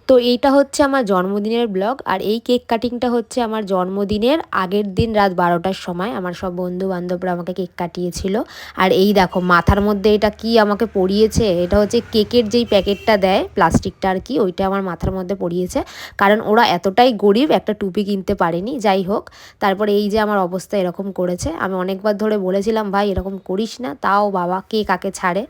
তো এইটা হচ্ছে আমার জন্মদিনের ব্লগ। আর এই কেক কাটিংটা হচ্ছে আমার জন্মদিনের আগের দিন রাত 12টার সময় আমার সব বন্ধু বান্ধবরা আমাকে কেক কাটিয়েছিল। আর এই দেখো মাথার মধ্যে এটা কি আমাকে পরিয়েছে, এটা হচ্ছে কেকের যেই প্যাকেটটা দেয় প্লাস্টিকটা আর কি, ওইটা আমার মাথার মধ্যে পরিয়েছে। কারণ ওরা এতটাই গরিব একটা টুপি কিনতে পারেনি। যাই হোক, তারপরে এই যে আমার অবস্থা এরকম করেছে। আমি অনেকবার ধরে বলেছিলাম ভাই এরকম করিস না, তাও বাবা কে কাকে ছাড়ে।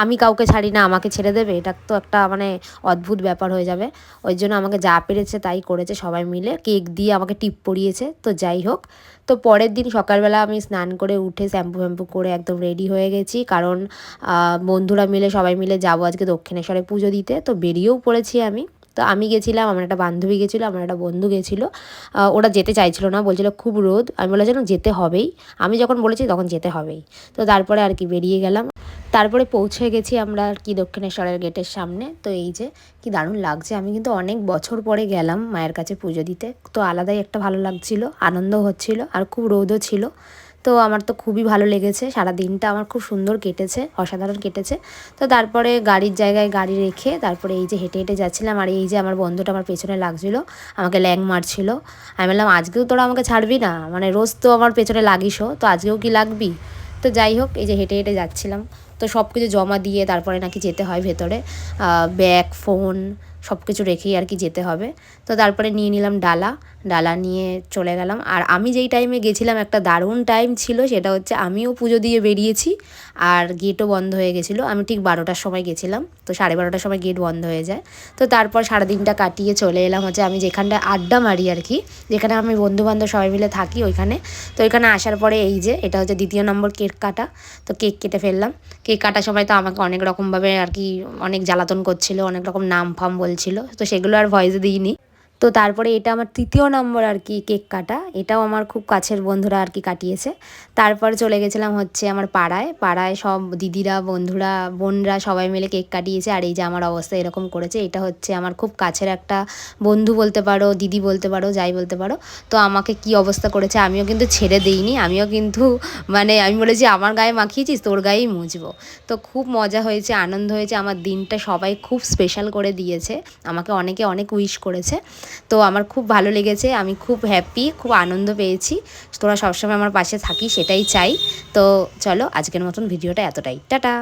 আমি কাউকে ছাড়ি না, আমাকে ছেড়ে দেবে? এটা তো একটা মানে অদ্ভুত ব্যাপার হয়ে যাবে। ওই জন্য আমাকে যা পেরেছে তাই করেছে, সবাই মিলে কেক দিয়ে আমাকে টিপ পরিয়েছে। তো যাই হোক, তো পরের দিন সকালবেলা আমি স্নান করে উঠে শ্যাম্পু ফ্যাম্পু করে একদম রেডি হয়ে গেছি, কারণ বন্ধুরা মিলে সবাই মিলে যাবো আজকে দক্ষিণেশ্বরে পুজো দিতে। তো বেরিয়েও পড়েছি আমি। তো আমি গেছিলাম, আমার একটা বান্ধবী গেছিলো, আমার একটা বন্ধু গেছিলো। ওরা যেতে চাইছিল না, বলছিল খুব রোদ। আমি বলেছিলাম যেতে হবেই, আমি যখন বলেছি তখন যেতে হবেই। তো তারপরে আর কি বেরিয়ে গেলাম। তারপরে পৌঁছে গেছি আমরা আর কি দক্ষিণেশ্বরের গেটের সামনে। তো এই যে কি দারুণ লাগছে, আমি কিন্তু অনেক বছর পরে গেলাম মায়ের কাছে পুজো দিতে। তো আলাদাই একটা ভালো লাগছিল, আনন্দও হচ্ছিল, আর খুব রোদও ছিল। তো আমার তো খুবই ভালো লেগেছে, সারা দিনটা আমার খুব সুন্দর কেটেছে, অসাধারণ কেটেছে। তো তারপরে গাড়ির জায়গায় গাড়ি রেখে তারপরে এই যে হেঁটে হেঁটে যাচ্ছিলাম। আর এই যে আমার বন্ধুটা আমার পেছনে লাগছিল, আমাকে ল্যাং মারছিল। আমি বললাম আজকেও তোরা আমাকে ছাড়বি না, মানে রোজ তো আমার পেছনে লাগিসও, তো আজকেও কি লাগবি? তো যাই হোক, এই যে হেঁটে হেঁটে যাচ্ছিলাম। তো সব কিছু জমা দিয়ে তারপরে নাকি যেতে হয় ভেতরে, ব্যাগ ফোন সব কিছু রেখেই আর কি যেতে হবে। তো তারপরে নিয়ে নিলাম ডালা, ডালা নিয়ে চলে গেলাম। আর আমি যেই টাইমে গেছিলাম একটা দারুণ টাইম ছিল, সেটা হচ্ছে আমিও পুজো দিয়ে বেরিয়েছি আর গেটও বন্ধ হয়ে গেছিলো। আমি ঠিক 12টার সময় গেছিলাম, তো 12:30টার সময় গেট বন্ধ হয়ে যায়। তো তারপর সারাদিনটা কাটিয়ে চলে এলাম হচ্ছে আমি যেখানটায় আড্ডা মারি আর কি, যেখানে আমি বন্ধুবান্ধব সবাই মিলে থাকি ওইখানে। তো ওইখানে আসার পরে এই যে এটা হচ্ছে 2য় নম্বর কেক কাটা। তো কেক কেটে ফেললাম। কেক কাটার সময় তো আমাকে অনেক রকমভাবে আর কি অনেক জ্বালাতন করছিল, অনেক রকম নাম ফাম বলছিল, তো সেগুলো আর ভয়েসে দিইনি। তো তারপরে এটা আমার 3য় নম্বর আর কি কেক কাটা, এটাও আমার খুব কাছের বন্ধুরা আর কি কাটিয়েছে। তারপর চলে গেছিলাম হচ্ছে আমার পাড়ায়, পাড়ায় সব দিদিরা বন্ধুরা বোনরা সবাই মিলে কেক কাটিয়েছে। আর এই যে আমার অবস্থা এরকম করেছে, এটা হচ্ছে আমার খুব কাছের একটা বন্ধু বলতে পারো, দিদি বলতে পারো, যাই বলতে পারো। তো আমাকে কি অবস্থা করেছে, আমিও কিন্তু ছেড়ে দিইনি, আমিও কিন্তু মানে আমি বলেছি আমার গায়ে মাখিয়েছিস তোর গায়েই মুছবো। তো খুব মজা হয়েছে, আনন্দ হয়েছে, আমার দিনটা সবাই খুব স্পেশাল করে দিয়েছে, আমাকে অনেকে অনেক উইশ করেছে। তো আমার খুব ভালো লেগেছে, আমি খুব হ্যাপি, খুব আনন্দ পেয়েছি। তোরা সবসময় আমার পাশে থাকিস সেটাই চাই। তো চলো আজকের মতন ভিডিওটা এতটাই, টাটা।